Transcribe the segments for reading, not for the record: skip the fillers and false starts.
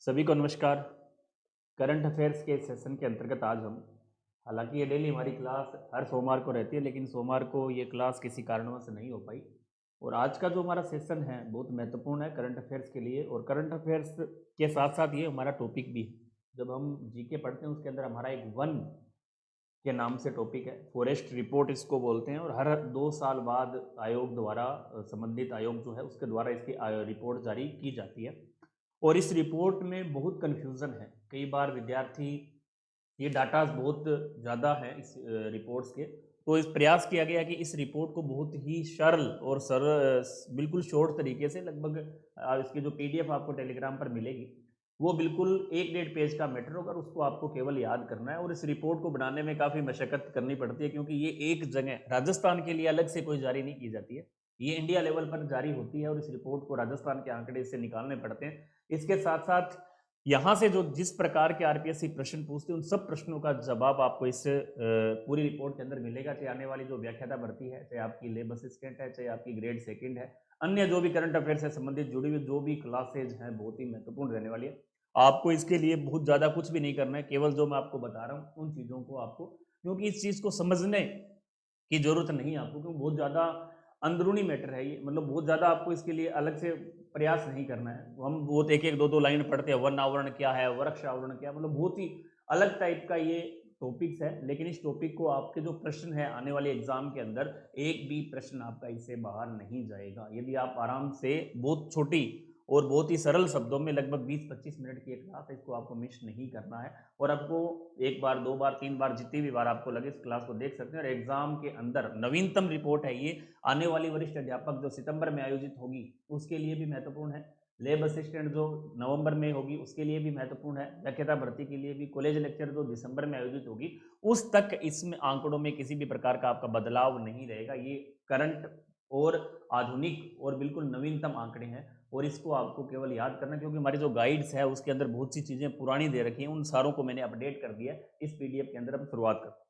सभी को नमस्कार। करंट अफेयर्स के सेशन के अंतर्गत आज हम, हालांकि ये डेली हमारी क्लास हर सोमवार को रहती है, लेकिन सोमवार को ये क्लास किसी कारणवश नहीं हो पाई। और आज का जो हमारा सेशन है बहुत महत्वपूर्ण है करंट अफेयर्स के लिए, और करंट अफेयर्स के साथ साथ ये हमारा टॉपिक भी है। जब हम जीके पढ़ते हैं उसके अंदर हमारा एक वन के नाम से टॉपिक है, फॉरेस्ट रिपोर्ट इसको बोलते हैं, और हर 2 साल बाद आयोग द्वारा संबंधित आयोग जो है उसके द्वारा इसकी रिपोर्ट जारी की जाती है। और इस रिपोर्ट में बहुत कन्फ्यूज़न है, कई बार विद्यार्थी, ये डाटाज बहुत ज़्यादा है इस रिपोर्ट्स के, तो इस प्रयास किया गया कि इस रिपोर्ट को बहुत ही सरल और सरल, बिल्कुल शॉर्ट तरीके से, लगभग इसकी जो पीडीएफ आपको टेलीग्राम पर मिलेगी वो बिल्कुल 1-1.5 पेज का मैटर होगा, और उसको आपको केवल याद करना है। और इस रिपोर्ट को बनाने में काफ़ी मशक्कत करनी पड़ती है, क्योंकि ये एक जगह राजस्थान के लिए अलग से कोई जारी नहीं की जाती है, ये इंडिया लेवल पर जारी होती है, और इस रिपोर्ट को राजस्थान के आंकड़े से निकालने पड़ते हैं। इसके साथ साथ यहाँ से जो जिस प्रकार के आरपीएससी प्रश्न पूछते हैं उन सब प्रश्नों का जवाब आपको इस पूरी रिपोर्ट के अंदर मिलेगा, चाहे आने वाली जो व्याख्याता भर्ती है, चाहे आपकी लेब असिस्टेंट है, चाहे आपकी ग्रेड सेकंड है, अन्य जो भी करंट अफेयर से संबंधित जुड़ी हुई जो भी क्लासेज हैं बहुत ही महत्वपूर्ण रहने वाली है। आपको इसके लिए बहुत ज़्यादा कुछ भी नहीं करना है, केवल जो मैं आपको बता रहा हूँ उन चीज़ों को आपको, क्योंकि इस चीज़ को समझने की ज़रूरत नहीं है आपको, क्योंकि बहुत ज़्यादा अंदरूनी मैटर है ये, मतलब बहुत ज़्यादा आपको इसके लिए अलग से प्रयास नहीं करना है। हम बहुत एक एक दो दो लाइन पढ़ते हैं, वन आवरण क्या है, वृक्ष आवरण क्या, मतलब बहुत ही अलग टाइप का ये टॉपिक्स है। लेकिन इस टॉपिक को आपके जो प्रश्न है आने वाले एग्जाम के अंदर, एक भी प्रश्न आपका इससे बाहर नहीं जाएगा यदि आप आराम से बहुत छोटी और बहुत ही सरल शब्दों में, लगभग 20-25 मिनट की एक क्लास है, इसको आपको मिस नहीं करना है। और आपको एक बार, दो बार, तीन बार, जितनी भी बार आपको लगे इस क्लास को देख सकते हैं। और एग्जाम के अंदर नवीनतम रिपोर्ट है ये, आने वाली वरिष्ठ अध्यापक जो सितंबर में आयोजित होगी उसके लिए भी महत्वपूर्ण है, लेब असिस्टेंट जो नवंबर में होगी उसके लिए भी महत्वपूर्ण है, व्याख्याता भर्ती के लिए भी, कॉलेज लेक्चर जो दिसंबर में आयोजित होगी उस तक इसमें आंकड़ों में किसी भी प्रकार का आपका बदलाव नहीं रहेगा। ये करंट और आधुनिक और बिल्कुल नवीनतम आंकड़े हैं, और इसको आपको केवल याद करना, क्योंकि हमारी जो गाइड्स है उसके अंदर बहुत सी चीज़ें पुरानी दे रखी हैं, उन सारों को मैंने अपडेट कर दिया है। इस पीडीएफ के अंदर हम शुरुआत करते हैं।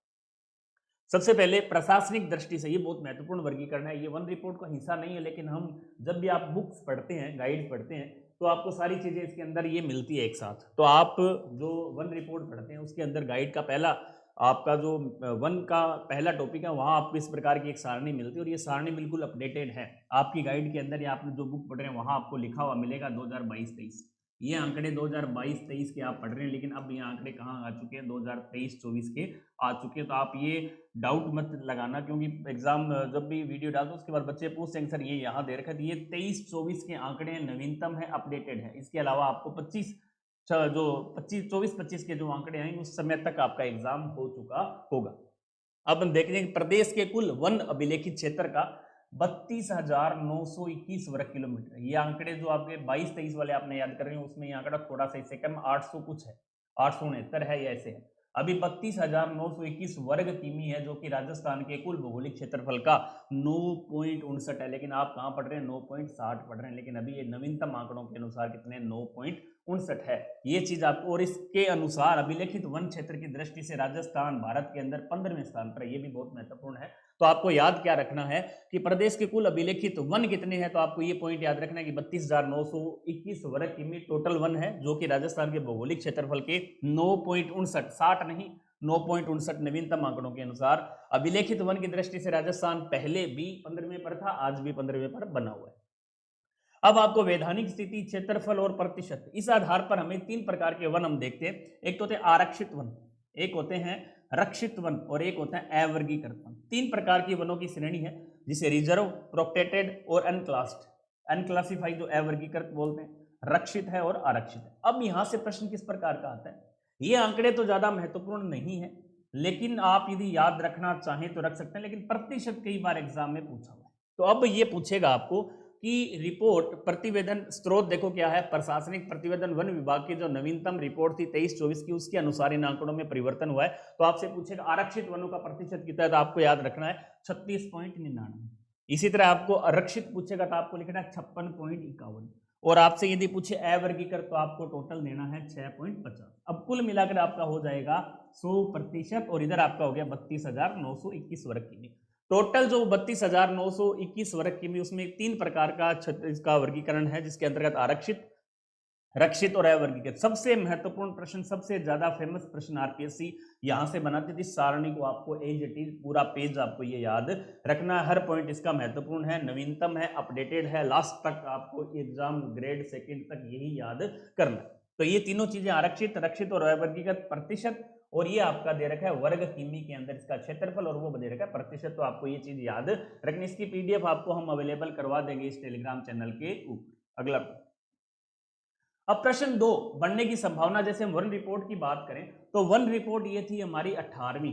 सबसे पहले प्रशासनिक दृष्टि से ये बहुत महत्वपूर्ण वर्गीकरण है, ये वन रिपोर्ट का हिस्सा नहीं है, लेकिन हम जब भी आप बुक्स पढ़ते हैं, गाइड्स पढ़ते हैं, तो आपको सारी चीज़ें इसके अंदर ये मिलती है एक साथ। तो आप जो वन रिपोर्ट पढ़ते हैं उसके अंदर गाइड का पहला, आपका जो वन का पहला टॉपिक है, वहाँ आपको इस प्रकार की एक सारणी मिलती है, और ये सारणी बिल्कुल अपडेटेड है आपकी गाइड के अंदर, या आपने जो बुक पढ़ रहे हैं वहाँ आपको लिखा हुआ मिलेगा 2022-23। ये आंकड़े 2022-23 के आप पढ़ रहे हैं, लेकिन अब ये आंकड़े कहाँ आ चुके हैं, 2023-24 के आ चुके हैं। तो आप ये डाउट मत लगाना, क्योंकि एग्जाम जब भी वीडियो डालते उसके बाद बच्चे पूछते हैं सर ये यहाँ दे रखा है, तो ये 23-24 के आंकड़े हैं, नवीनतम है, अपडेटेड है। इसके अलावा आपको 25 जो 24-25 के जो आंकड़े हैं उस समय तक आपका एग्जाम हो चुका होगा। अब हम देख रहे हैं प्रदेश के कुल वन अभिलेखित क्षेत्र का 32,921 वर्ग किलोमीटर। ये आंकड़े जो आपके 22-23 वाले आपने याद कर रहे हैं उसमें ये आंकड़ा थोड़ा सा इससे कम 800 कुछ है, 869 है या ऐसे है। अभी 32,921 वर्ग किमी है, जो कि राजस्थान के कुल भौगोलिक क्षेत्रफल का 9.59 है। लेकिन आप कहाँ पढ़ रहे हैं, 9.60 पढ़ रहे हैं, लेकिन अभी ये नवीनतम आंकड़ों के अनुसार कितने, 9.59 है। ये चीज आपको, और इसके अनुसार अभिलेखित वन क्षेत्र की दृष्टि से राजस्थान भारत के अंदर 15वें स्थान पर है, ये भी बहुत महत्वपूर्ण है। तो आपको याद क्या रखना है कि प्रदेश के कुल अभिलेखित वन कितने हैं, तो आपको ये पॉइंट याद रखना है कि 32,921 वर्ग किमी टोटल वन है, जो कि राजस्थान के भौगोलिक क्षेत्रफल के 9.59, 60 नहीं, 9.59 नवीनतम आंकड़ों के अनुसार अभिलेखित वन की दृष्टि से राजस्थान पहले भी 15वें पर था, आज भी 15वें पर बना हुआ है। अब आपको वैधानिक स्थिति, क्षेत्रफल और प्रतिशत, इस आधार पर हमें 3 प्रकार के वन हम देखते हैं। एक तो होते हैं आरक्षित वन, एक होते हैं रक्षित वन, और एक होता है अवर्गीकृत वन। 3 प्रकार की वनों की श्रेणी है, जिसे रिजर्व, प्रोटेक्टेड और अनक्लास्ड, अनक्लासिफाइड जो अवर्गीकृत बोलते हैं, रक्षित है और आरक्षित है। अब यहां से प्रश्न किस प्रकार का आता है, ये आंकड़े तो ज्यादा महत्वपूर्ण नहीं है, लेकिन आप यदि याद रखना चाहें तो रख सकते हैं, लेकिन प्रतिशत कई बार एग्जाम में पूछा हुआ है। तो अब ये पूछेगा आपको कि रिपोर्ट प्रतिवेदन स्रोत देखो क्या है, प्रशासनिक प्रतिवेदन वन विभाग की जो नवीनतम रिपोर्ट थी 23-24 की, उसके अनुसार इन आंकड़ों में परिवर्तन हुआ है। तो आपसे पूछेगा आरक्षित वनों का प्रतिशत कितना है, तो आपको याद रखना है 36.99। इसी तरह आपको आरक्षित पूछेगा तो आपको लिखना है 56.51, और आपसे यदि पूछे अवर्गीकृत तो आपको टोटल देना है 6.50। अब कुल मिलाकर आपका हो जाएगा 100%, और इधर आपका हो गया 32,921 वर्ग किमी। टोटल जो 32,921 वर्ग किमी, उसमें 3 प्रकार का इसका वर्गीकरण है, जिसके अंतर्गत आरक्षित, रक्षित और अवर्गीकृत, सबसे महत्वपूर्ण प्रश्न, सबसे ज्यादा फेमस प्रश्न आरपीएससी यहां से बनाती थी। सारणी को आपको एज इट इज, पूरा पेज आपको ये याद रखना है, हर पॉइंट इसका महत्वपूर्ण है, नवीनतम है, अपडेटेड है, लास्ट तक आपको एग्जाम ग्रेड सेकंड तक यही याद करना है। तो ये तीनों चीजें आरक्षित, रक्षित और अवर्गीकृत प्रतिशत, और ये आपका दे रखा है वर्ग किमी के अंदर इसका क्षेत्रफल, और वो दे रखा है प्रतिशत। तो आपको ये चीज याद रखनी। इसकी पीडीएफ आपको हम अवेलेबल करवा देंगे इस टेलीग्राम चैनल के ऊपर। अगला अब प्रश्न 2, बनने की संभावना। जैसे हम वन रिपोर्ट की बात करें तो वन रिपोर्ट ये थी हमारी 18वीं,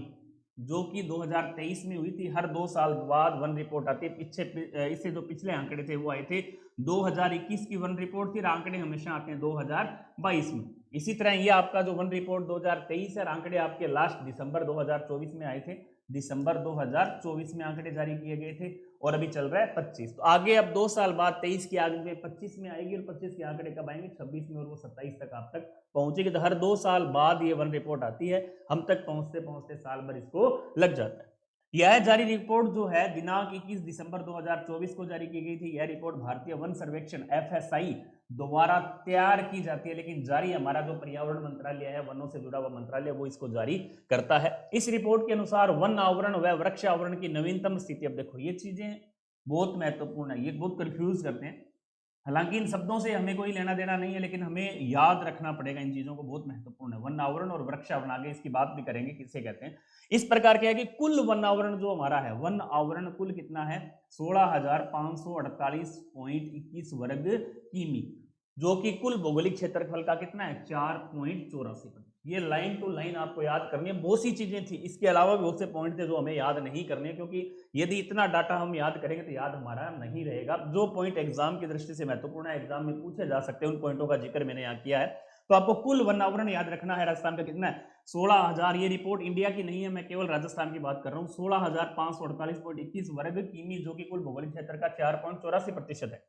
जो कि 2023 में हुई थी। हर 2 साल बाद वन रिपोर्ट आती है। पीछे इससे जो पिछले आंकड़े थे वो आए थे 2021 की वन रिपोर्ट थी, और आंकड़े हमेशा आते हैं 2022 में। इसी तरह ये आपका जो वन रिपोर्ट 2023 है, आंकड़े आपके लास्ट दिसंबर 2024 में आए थे। दिसंबर 2024 में आंकड़े जारी किए गए थे, और अभी चल रहा है 25। तो आगे अब 2 साल बाद 23 के आगे 25 में आएगी, और 25 के आंकड़े कब आएंगे? 26 में, और वो 27 तक आप तक पहुंचेगी। तो हर 2 साल बाद ये वन रिपोर्ट आती है, हम तक पहुंचते पहुंचते साल भर इसको लग जाता है। यह जारी रिपोर्ट जो है दिनांक 21 दिसंबर 2024 को जारी की गई थी। यह रिपोर्ट भारतीय वन सर्वेक्षण FSI द्वारा तैयार की जाती है, लेकिन जारी हमारा जो पर्यावरण मंत्रालय है, वनों से जुड़ा हुआ मंत्रालय, वो इसको जारी करता है। इस रिपोर्ट के अनुसार वन आवरण व वृक्ष आवरण की नवीनतम स्थिति, अब देखो ये चीजें बहुत महत्वपूर्ण है, ये बहुत कंफ्यूज करते हैं। हालांकि इन शब्दों से हमें कोई लेना देना नहीं है, लेकिन हमें याद रखना पड़ेगा इन चीजों को, बहुत महत्वपूर्ण है। वन आवरण और वृक्ष आवरण, आगे इसकी बात भी करेंगे किसे कहते हैं। इस प्रकार क्या है कि कुल वन आवरण जो हमारा है, वन आवरण कुल कितना है? 16,548.21 वर्ग किमी, जो कि कुल भौगोलिक क्षेत्रफल का कितना है? 4.84। ये लाइन टू लाइन आपको याद करनी है। बहुत सी चीजें थी, इसके अलावा भी बहुत से पॉइंट थे जो हमें याद नहीं करने, क्योंकि यदि इतना डाटा हम याद करेंगे तो याद हमारा नहीं रहेगा। जो पॉइंट एग्जाम की दृष्टि से महत्वपूर्ण है, एग्जाम में पूछे जा सकते हैं, उन पॉइंटों का जिक्र मैंने यहाँ किया है। तो आपको कुल वन आवरण याद रखना है। राजस्थान का कितना है? 16,000। ये रिपोर्ट इंडिया की नहीं है, मैं केवल राजस्थान की बात कर रहा हूँ। 16,548.21 वर्ग किमी, जो कि कुल भौगोलिक क्षेत्र का 4.84% है।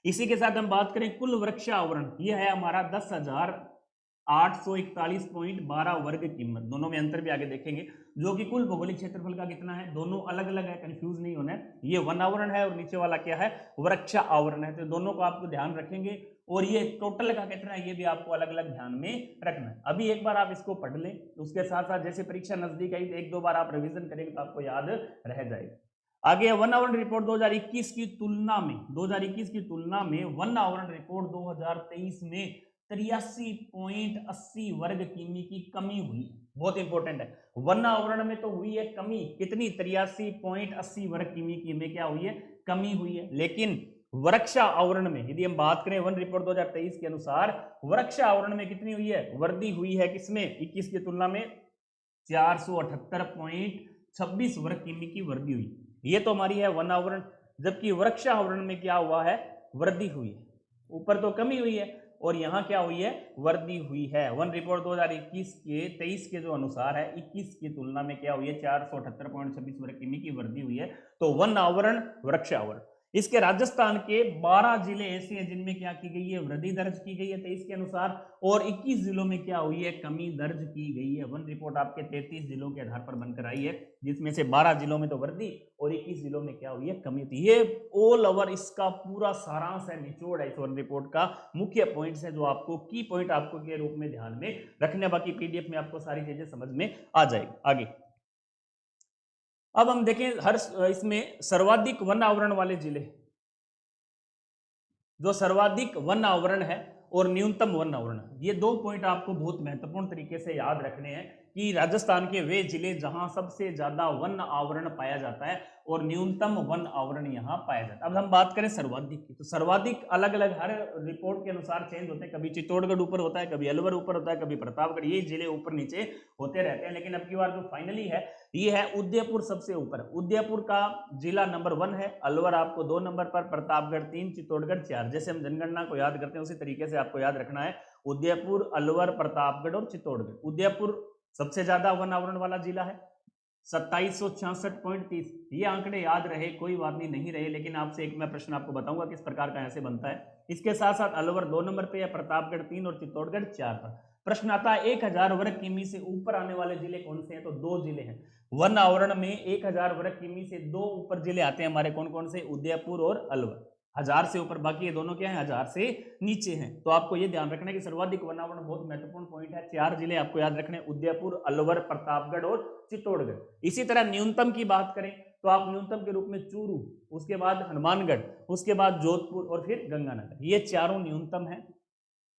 इसी के साथ हम बात करें कुल वृक्ष आवरण, यह है हमारा 10,841.12 वर्ग कीमत। दोनों में अंतर भी आगे देखेंगे, जो कि कुल भौगोलिक क्षेत्रफल का कितना है? दोनों अलग अलग है, कंफ्यूज नहीं होना है। ये वन आवरण है और नीचे वाला क्या है? वृक्ष आवरण है। तो दोनों को आपको ध्यान रखेंगे, और ये टोटल का कितना है ये भी आपको अलग अलग ध्यान में रखना है। अभी एक बार आप इसको पढ़ लें, उसके साथ साथ जैसे परीक्षा नजदीक आई तो 1-2 बार आप रिवीजन करेंगे तो आपको याद रह जाएगा। आगे वन आवरण रिपोर्ट 2021 की तुलना में, 2021 की तुलना में वन आवरण रिपोर्ट 2023 में 83.80 वर्ग किमी की कमी हुई। बहुत इंपॉर्टेंट है। वन आवरण में तो हुई है कमी, कितनी? 83.80 वर्ग किमी की में क्या हुई है? कमी हुई है। लेकिन वृक्ष आवरण में यदि हम बात करें, वन रिपोर्ट 2023 के अनुसार वृक्ष आवरण में कितनी हुई है? वृद्धि हुई है। किसमें? 21 की तुलना में 478.26 वर्ग किमी की वृद्धि हुई। ये तो हमारी है वन आवरण। जबकि वृक्ष आवरण में क्या हुआ है? वृद्धि हुई है। ऊपर तो कमी हुई है, और यहाँ क्या हुई है? वृद्धि हुई है। वन रिपोर्ट 2021 के 23 के जो अनुसार है, 21 की तुलना में क्या हुई है? 478.26 वर्ग किमी की वृद्धि हुई है। तो वन आवरण, वृक्ष आवरण। इसके राजस्थान के 12 जिले ऐसे हैं जिनमें क्या की गई है? वृद्धि दर्ज की गई है 23 के अनुसार, और 21 जिलों में क्या हुई है? कमी दर्ज की गई है। वन रिपोर्ट आपके 33 जिलों के आधार पर बनकर आई है, जिसमें से 12 जिलों में तो वृद्धि और 21 जिलों में क्या हुई है? कमी थी। ये ऑल ओवर इसका पूरा सारांश है, निचोड़ है इस वन रिपोर्ट का। मुख्य पॉइंट्स है जो आपको की पॉइंट आपको के रूप में ध्यान में रखने, बाकी पीडीएफ में आपको सारी चीजें समझ में आ जाएगी। आगे अब हम देखें हर इसमें सर्वाधिक वन आवरण वाले जिले, जो सर्वाधिक वन आवरण है और न्यूनतम वन आवरण, ये 2 पॉइंट आपको बहुत महत्वपूर्ण तरीके से याद रखने हैं कि राजस्थान के वे जिले जहां सबसे ज्यादा वन आवरण पाया जाता है और न्यूनतम वन आवरण यहां पाया जाता है। अब हम बात करें सर्वाधिक की, तो सर्वाधिक अलग अलग हर रिपोर्ट के अनुसार चेंज होते हैं। कभी चित्तौड़गढ़ ऊपर होता है, कभी अलवर ऊपर होता है, कभी प्रतापगढ़, ये जिले ऊपर नीचे होते रहते हैं। लेकिन अब की बार जो फाइनली है ये है उदयपुर सबसे ऊपर। उदयपुर का जिला नंबर 1 है, अलवर आपको 2 नंबर पर, प्रतापगढ़ 3, चित्तौड़गढ़ 4। जैसे हम जनगणना को याद करते हैं उसी तरीके से आपको याद रखना है। उदयपुर, अलवर, प्रतापगढ़ और चित्तौड़गढ़। उदयपुर सबसे ज्यादा वन आवरण वाला जिला है, 2766.30। ये आंकड़े याद रहे, कोई बात नहीं रहे, लेकिन आपसे एक मैं प्रश्न आपको बताऊंगा किस प्रकार का ऐसे बनता है। इसके साथ साथ अलवर 2 नंबर पे है, प्रतापगढ़ 3 और चित्तौड़गढ़ 4 पर। प्रश्न आता है 1000 वर्ग किमी से ऊपर आने वाले जिले कौन से हैं? तो 2 जिले हैं वन आवरण में। 1000 वर्ग किमी से 2 ऊपर जिले आते हैं हमारे, कौन कौन से? उदयपुर और अलवर। 1000 से ऊपर, बाकी ये दोनों क्या है 1000 से नीचे हैं। तो आपको ये ध्यान रखना है कि सर्वाधिक वन आवरण बहुत महत्वपूर्ण पॉइंट है। 4 जिले आपको याद रखने, उदयपुर, अलवर, प्रतापगढ़ और चित्तौड़गढ़। इसी तरह न्यूनतम की बात करें तो आप न्यूनतम के रूप में चूरू, उसके बाद हनुमानगढ़, उसके बाद जोधपुर और फिर गंगानगर, ये चारों न्यूनतम है।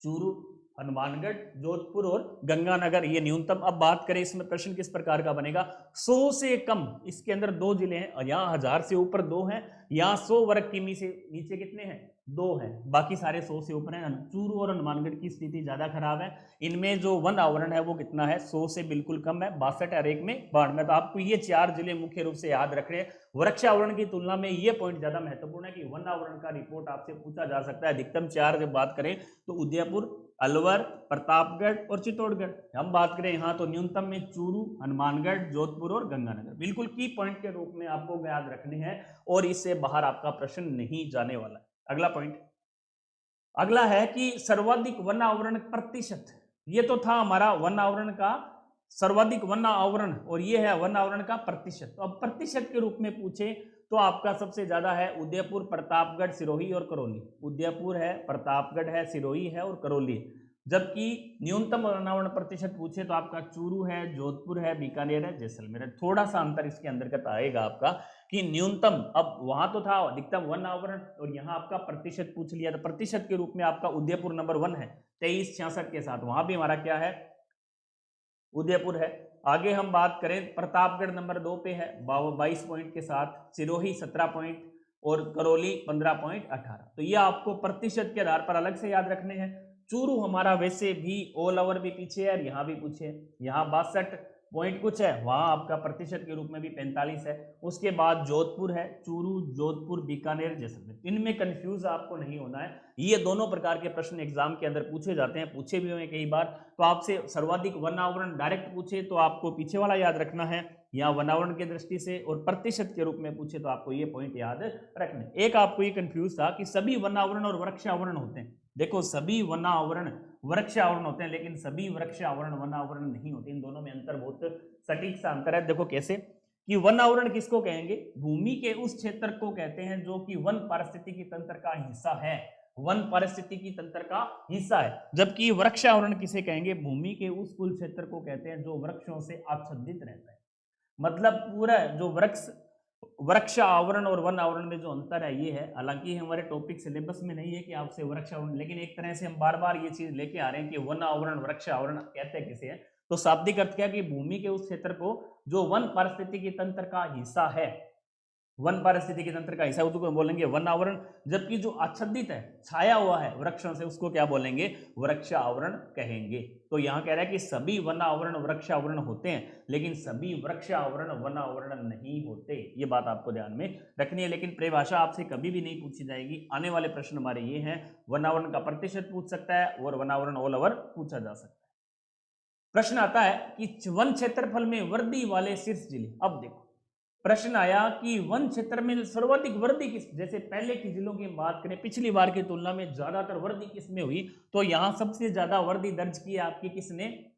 चूरू, हनुमानगढ़, जोधपुर और गंगानगर, ये न्यूनतम। अब बात करें इसमें प्रश्न किस प्रकार का बनेगा, 100 से कम इसके अंदर 2 जिले हैं और यहाँ 1000 से ऊपर 2 हैं, यहाँ 100 वर्ग किमी से नीचे कितने हैं 2 हैं, बाकी सारे 100 से ऊपर हैं। चूरू और हनुमानगढ़ की स्थिति ज्यादा खराब है, इनमें जो वन आवरण है वो कितना है 100 से बिल्कुल कम है, 62 और 1 में 92। तो आपको ये 4 जिले मुख्य रूप से याद रख रहे हैं। वृक्ष आवरण की तुलना में ये पॉइंट ज्यादा महत्वपूर्ण है कि वन आवरण का रिपोर्ट आपसे पूछा जा सकता है। अधिकतम 4 जब बात करें तो उदयपुर, अलवर, प्रतापगढ़ और चित्तौड़गढ़। हम बात करें यहाँ तो न्यूनतम में चूरू, हनुमानगढ़, जोधपुर और गंगानगर, बिल्कुल की पॉइंट के रूप में आपको याद रखने हैं और इससे बाहर आपका प्रश्न नहीं जाने वाला है। अगला पॉइंट, अगला है कि सर्वाधिक वन आवरण प्रतिशत। ये तो था हमारा वन आवरण का सर्वाधिक वन आवरण और ये है वन आवरण का प्रतिशत। तो अब प्रतिशत के रूप में पूछे तो आपका सबसे ज्यादा है उदयपुर, प्रतापगढ़, सिरोही और करौली। उदयपुर है, प्रतापगढ़ है, सिरोही है और करौली है। जबकि न्यूनतम वन आवरण प्रतिशत पूछे तो आपका चूरू है, जोधपुर है, बीकानेर है, जैसलमेर है। थोड़ा सा अंतर इसके अंतर्गत आएगा आपका कि न्यूनतम, अब वहां तो था अधिकतम वन आवरण और यहाँ आपका प्रतिशत पूछ लिया, तो प्रतिशत के रूप में आपका उदयपुर नंबर 1 है 2366 के साथ, वहां भी हमारा क्या है उदयपुर है। आगे हम बात करें प्रतापगढ़ नंबर 2 पे है 22 पॉइंट के साथ, सिरोही 17 पॉइंट और करौली 15.18। तो ये आपको प्रतिशत के आधार पर अलग से याद रखने हैं। चूरू हमारा वैसे भी ऑल ओवर भी पीछे है और यहाँ भी पूछे, यहाँ 62 पॉइंट कुछ है, वहां आपका प्रतिशत के रूप में भी 45 है। उसके बाद जोधपुर है, चूरू, जोधपुर, बीकानेर, जैसलमेर, इनमें कंफ्यूज आपको नहीं होना है। ये दोनों प्रकार के प्रश्न एग्जाम के अंदर पूछे जाते हैं, पूछे भी हुए कई बार। तो आपसे सर्वाधिक वन आवरण डायरेक्ट पूछे तो आपको पीछे वाला याद रखना है या वन आवरण की दृष्टि से, और प्रतिशत के रूप में पूछे तो आपको ये पॉइंट याद रखने। एक आपको ये कंफ्यूज था कि सभी वन आवरण और वृक्ष आवरण होते हैं। देखो सभी वन आवरण वृक्ष आवरण होते हैं लेकिन सभी वृक्ष आवरण वन आवरण नहीं होते, इन दोनों में अंतर बहुत सटीक सा अंतर है। देखो कैसे कि वन आवरण किसको कहेंगे, भूमि के उस क्षेत्र को कहते हैं जो कि वन पारिस्थितिकी तंत्र का हिस्सा है, वन पारिस्थितिकी तंत्र का हिस्सा है। जबकि वृक्ष आवरण किसे कहेंगे, भूमि के उस कुल क्षेत्र को कहते हैं जो वृक्षों से आच्छादित रहता है। मतलब पूरा जो वृक्ष आवरण और वन आवरण में जो अंतर है ये है। हालांकि हमारे टॉपिक सिलेबस में नहीं है कि आपसे वृक्ष आवरण, लेकिन एक तरह से हम बार बार ये चीज लेके आ रहे हैं कि वन आवरण वृक्ष आवरण कहते हैं किसे है। तो शाब्दिक अर्थ क्या कि भूमि के उस क्षेत्र को जो वन पारिस्थितिकी तंत्र का हिस्सा है, वन पारिस्थितिकी तंत्र का हिस्सा उसको बोलेंगे वन आवरण। जबकि जो आच्छादित है, छाया हुआ है वृक्षों से, उसको क्या बोलेंगे, वृक्ष आवरण कहेंगे। तो यहाँ कह रहा है कि सभी वन आवरण वृक्ष आवरण होते हैं लेकिन सभी वृक्ष आवरण वन आवरण नहीं होते, ये बात आपको ध्यान में रखनी है। लेकिन परिभाषा आपसे कभी भी नहीं पूछी जाएगी। आने वाले प्रश्न हमारे ये हैं, वन आवरण का प्रतिशत पूछ सकता है और वन आवरण ऑल ओवर पूछा जा सकता है। प्रश्न आता है कि वन क्षेत्रफल में वृद्धि वाले शीर्ष जिले। अब देखो प्रश्न आया कि वन क्षेत्र में सर्वाधिक वृद्धि किस, जैसे पहले की जिलों की बात करें पिछली बार की तुलना में ज्यादातर वृद्धि किसमें हुई, तो यहां सबसे ज्यादा वृद्धि दर्ज की आपकी किसने,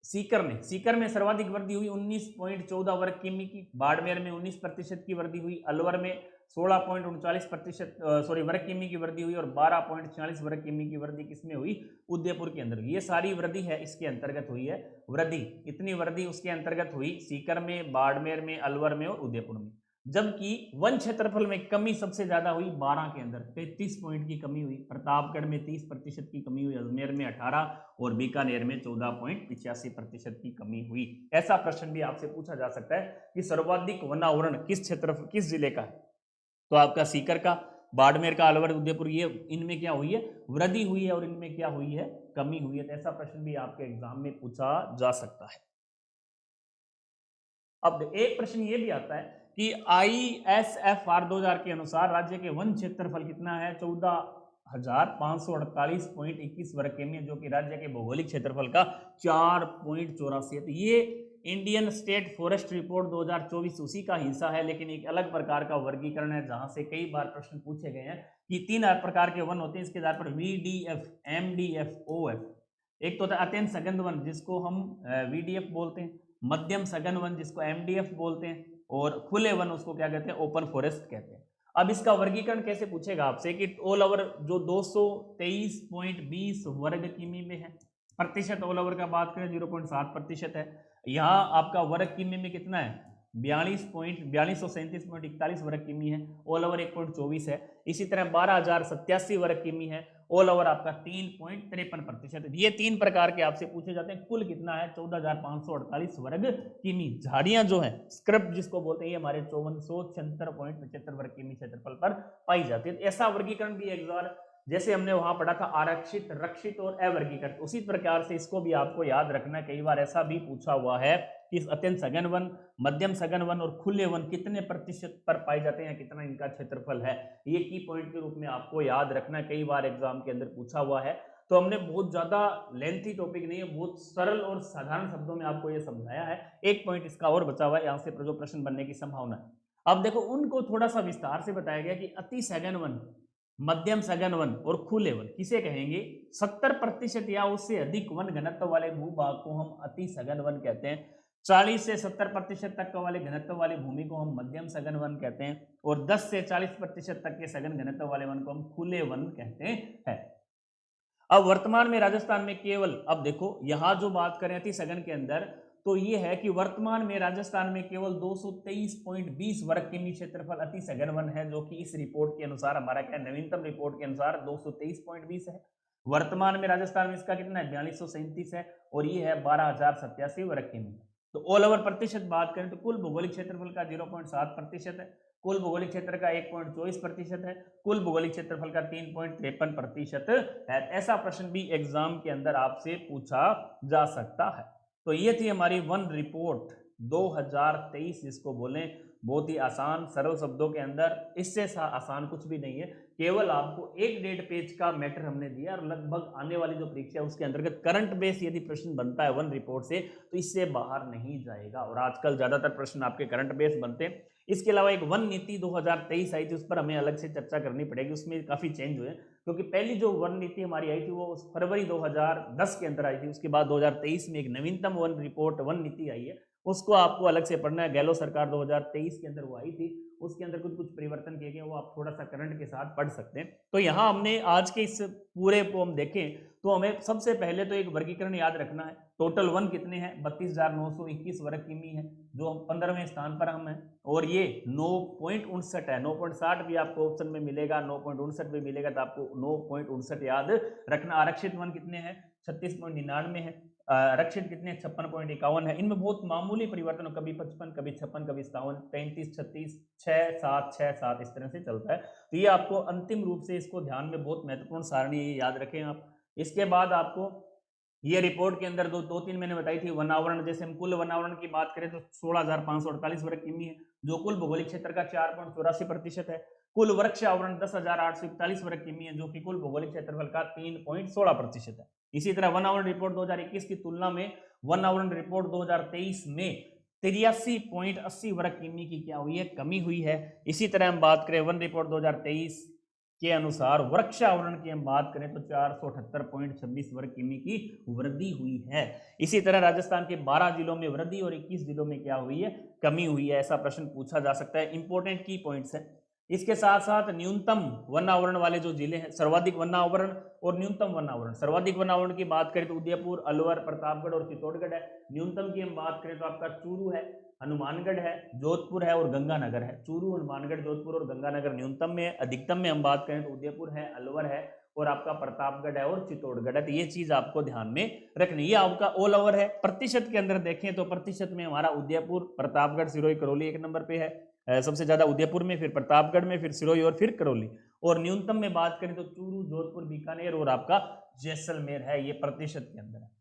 सीकर ने। सीकर में सर्वाधिक वृद्धि हुई 19.14 वर्ग किमी की, बाड़मेर में 19% की वृद्धि हुई, अलवर में 16.39% वर्ग किमी की वृद्धि हुई और 12.46 वर्ग किमी की वृद्धि किसमें हुई, उदयपुर के अंदर। ये सारी वृद्धि है इसके अंतर्गत हुई है वृद्धि, इतनी वृद्धि उसके अंतर्गत हुई सीकर में, बाड़मेर में, अलवर में और उदयपुर में। जबकि वन क्षेत्रफल में कमी सबसे ज्यादा हुई 12 के अंदर, 33 पॉइंट की कमी हुई। प्रतापगढ़ में 30% की कमी हुई, अजमेर में 18 और बीकानेर में 14.85% की कमी हुई। ऐसा प्रश्न भी आपसे पूछा जा सकता है कि सर्वाधिक वन आवरण किस क्षेत्र किस जिले का है, तो आपका सीकर का, बाड़मेर का, अलवर, उदयपुर, ये इनमें क्या हुई है, वृद्धि हुई है और इनमें क्या हुई है, कमी हुई है। तो ऐसा प्रश्न भी आपके एग्जाम में पूछा जा सकता है। अब एक प्रश्न ये भी आता है कि ISFR 2000 के अनुसार राज्य के वन क्षेत्रफल कितना है, 14,548.21 वर्ग किमी, जो कि राज्य के भौगोलिक क्षेत्रफल का 4.84 है। तो ये इंडियन स्टेट फॉरेस्ट रिपोर्ट 2024 उसी का हिस्सा है, लेकिन एक अलग प्रकार का वर्गीकरण है जहां से कई बार प्रश्न पूछे गए हैं कि 3 प्रकार के वन होते हैं इसके आधार पर, VDF, MDF, OF। एक तो होता है अत्यंत सघन वन जिसको हम VDF बोलते हैं, मध्यम सघन वन जिसको MDF बोलते हैं, और खुले वन उसको क्या कहते हैं, ओपन फॉरेस्ट कहते हैं। अब इसका वर्गीकरण कैसे पूछेगा आपसे कि ऑल ओवर जो 223.20 वर्ग किमी में है, प्रतिशत ऑल ओवर का बात करें 0.7% है। यहाँ आपका वर्ग किमी में कितना है, 4237.41 वर्ग किमी है, ऑल ओवर 1.24 है। इसी तरह 12,087 वर्ग किमी है, ऑल ओवर आपका 3.53% है। ये 3 प्रकार के आपसे पूछे जाते हैं। कुल कितना है, 14,548 वर्ग किमी। झाड़ियां जो है, स्क्रब जिसको बोलते हैं, ये हमारे 5476.75 वर्ग किमी क्षेत्रफल पर पाई जाती है। ऐसा वर्गीकरण भी एक बार जैसे हमने वहां पढ़ा था आरक्षित, रक्षित और अवर्गीकृत, उसी प्रकार से इसको भी आपको याद रखना है। कई बार ऐसा भी पूछा हुआ है कि अत्यंत सघन वन, मध्यम सघन वन और खुले वन कितने प्रतिशत पर पाए जाते हैं, कितना इनका क्षेत्रफल है, ये की पॉइंट के रूप में आपको याद रखना है। कई बार एग्जाम के अंदर पूछा हुआ है। तो हमने बहुत ज्यादा लेंथी टॉपिक नहीं है, बहुत सरल और साधारण शब्दों में आपको ये समझाया है। एक पॉइंट इसका और बचा हुआ है, यहाँ से जो प्रश्न बनने की संभावना है। अब देखो उनको थोड़ा सा विस्तार से बताया गया कि अति सघन वन, मध्यम सघन वन और खुले वन किसे कहेंगे, 70% या उससे अधिक वन घनत्व वाले भूभाग को हम अति सघन वन कहते हैं। 40 से 70% तक वाले घनत्व वाली भूमि को हम मध्यम सघन वन कहते हैं, और 10 से 40% तक के सघन घनत्व वाले वन को हम खुले वन कहते हैं। अब वर्तमान में राजस्थान में केवल, अब देखो यहां जो बात करें अति सघन के अंदर, तो ये है कि वर्तमान में राजस्थान में केवल 223.20 वर्ग किमी क्षेत्रफल अति सघन वन है, जो कि इस रिपोर्ट के अनुसार, हमारा क्या नवीनतम रिपोर्ट के अनुसार 223.20 है। वर्तमान में राजस्थान में इसका कितना है, 4237 है, और ये है 12,087 वर्ग किमी। तो ऑल ओवर प्रतिशत बात करें तो कुल भौगोलिक क्षेत्रफल का 0.7% है, कुल भौगोलिक क्षेत्र का 1.24% है, कुल भौगोलिक क्षेत्रफल का 3.53% है। ऐसा प्रश्न भी एग्जाम के अंदर आपसे पूछा जा सकता है। तो ये थी हमारी वन रिपोर्ट 2023, जिसको बोलें बहुत ही आसान सरल शब्दों के अंदर, इससे आसान कुछ भी नहीं है। केवल आपको 1.5 पेज का मैटर हमने दिया, और लगभग आने वाली जो परीक्षा है उसके अंतर्गत करंट बेस यदि प्रश्न बनता है वन रिपोर्ट से, तो इससे बाहर नहीं जाएगा। और आजकल ज्यादातर प्रश्न आपके करंट बेस बनते हैं। इसके अलावा एक वन नीति 2023 आई थी, उस पर हमें अलग से चर्चा करनी पड़ेगी। उसमें काफी चेंज हुए, क्योंकि पहली जो वन नीति हमारी आई थी वो फरवरी 2010 के अंदर आई थी। उसके बाद 2023 में एक नवीनतम वन रिपोर्ट वन नीति आई है, उसको आपको अलग से पढ़ना है। गहलोत सरकार 2023 के अंदर वो आई थी, उसके अंदर कुछ कुछ परिवर्तन किए गए, वो आप थोड़ा सा करंट के साथ पढ़ सकते हैं। तो यहाँ हमने आज के इस पूरे को हम देखें तो हमें सबसे पहले तो एक वर्गीकरण याद रखना है। टोटल वन कितने हैं, 32,921 वर्ग किमी है, जो 15वें स्थान पर हम हैं, और ये 9.59 है। 9.60 भी आपको ऑप्शन में मिलेगा, 9.59 भी मिलेगा, तो आपको 9.59 याद रखना। आरक्षित वन कितने हैं, 36.99 है। आरक्षित कितने, 56.51 है। इनमें बहुत मामूली परिवर्तन, कभी 55, कभी 56, कभी 57, 35, 36, 6, 7, 6, 7, इस तरह से चलता है। तो ये आपको अंतिम रूप से इसको ध्यान में, बहुत महत्वपूर्ण सारणी ये याद रखें आप। इसके बाद आपको ये रिपोर्ट के अंदर दो तीन मैंने बताई थी वनावरण। जैसे हम कुल वनावरण की बात करें तो 16,548 वर्ग किमी है, जो कुल भौगोलिक क्षेत्र का 4.84% है। कुल वृक्ष आवरण 10,841 वर्ग किमी है, जो कि कुल भौगोलिक क्षेत्रफल का 3.16% है। इसी तरह वन आवरण रिपोर्ट 2021 की तुलना में वन आवरण रिपोर्ट 2023 में 83.80 वर्ग किमी की क्या हुई है, कमी हुई है। इसी तरह हम बात करें वन रिपोर्ट 2023 के अनुसार वृक्ष आवरण की हम बात करें तो 478.26 वर्ग किमी की वृद्धि हुई है। इसी तरह राजस्थान के 12 जिलों में वृद्धि और 21 जिलों में क्या हुई है, कमी हुई है। ऐसा प्रश्न पूछा जा सकता है। इंपॉर्टेंट की पॉइंट्स है। इसके साथ साथ न्यूनतम वन आवरण वाले जो जिले हैं, सर्वाधिक वन आवरण और न्यूनतम वन आवरण। सर्वाधिक वन आवरण की बात करें तो उदयपुर, अलवर, प्रतापगढ़ और चित्तौड़गढ़ है। न्यूनतम की हम बात करें तो आपका चूरू है, हनुमानगढ़ है, जोधपुर है और गंगानगर है। चूरू, हनुमानगढ़, जोधपुर और गंगानगर न्यूनतम में है। अधिकतम में हम बात करें तो उदयपुर है, अलवर है और आपका प्रतापगढ़ है और चित्तौड़गढ़ है। तो ये चीज आपको ध्यान में रखनी है। ये आपका ऑल ओवर है। प्रतिशत के अंदर देखें तो प्रतिशत में हमारा उदयपुर, प्रतापगढ़, सिरोही, करौली एक नंबर पे है। सबसे ज्यादा उदयपुर में, फिर प्रतापगढ़ में, फिर सिरोही और फिर करौली। और न्यूनतम में बात करें तो चूरू, जोधपुर, बीकानेर और आपका जैसलमेर है। ये प्रतिशत के अंदर है।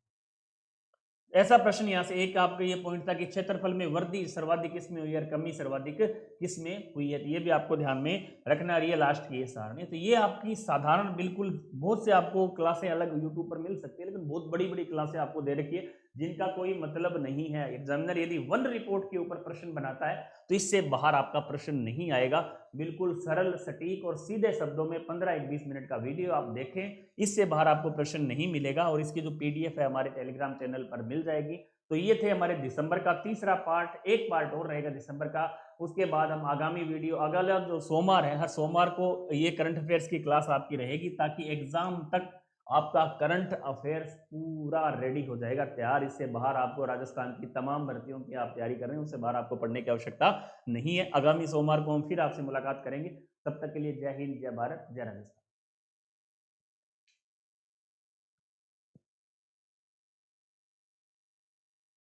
ऐसा प्रश्न यहाँ से एक आपका ये पॉइंट था कि क्षेत्रफल में वृद्धि सर्वाधिक किसमें हुई है और कमी सर्वाधिक किसमें हुई है। तो ये भी आपको ध्यान में रखना रही है लास्ट की ये सारणी। तो ये आपकी साधारण, बिल्कुल बहुत से आपको क्लासें अलग यूट्यूब पर मिल सकती है, लेकिन बहुत बड़ी बड़ी क्लासें आपको दे रखी है जिनका कोई मतलब नहीं है। एग्जामिनर यदि वन रिपोर्ट के ऊपर प्रश्न बनाता है तो इससे बाहर आपका प्रश्न नहीं आएगा। बिल्कुल सरल, सटीक और सीधे शब्दों में 15-20 मिनट का वीडियो आप देखें, इससे बाहर आपको प्रश्न नहीं मिलेगा। और इसकी जो PDF है हमारे टेलीग्राम चैनल पर मिल जाएगी। तो ये थे हमारे दिसंबर का तीसरा पार्ट, एक पार्ट और रहेगा दिसंबर का। उसके बाद हम आगामी वीडियो अगला जो सोमवार है, हर सोमवार को ये करंट अफेयर्स की क्लास आपकी रहेगी, ताकि एग्जाम तक आपका करंट अफेयर्स पूरा रेडी हो जाएगा, तैयार। इससे बाहर आपको राजस्थान की तमाम भर्तियों की आप तैयारी कर रहे हैं, उससे बाहर आपको पढ़ने की आवश्यकता नहीं है। आगामी सोमवार को हम फिर आपसे मुलाकात करेंगे। तब तक के लिए जय हिंद, जय भारत, जय राजस्थान।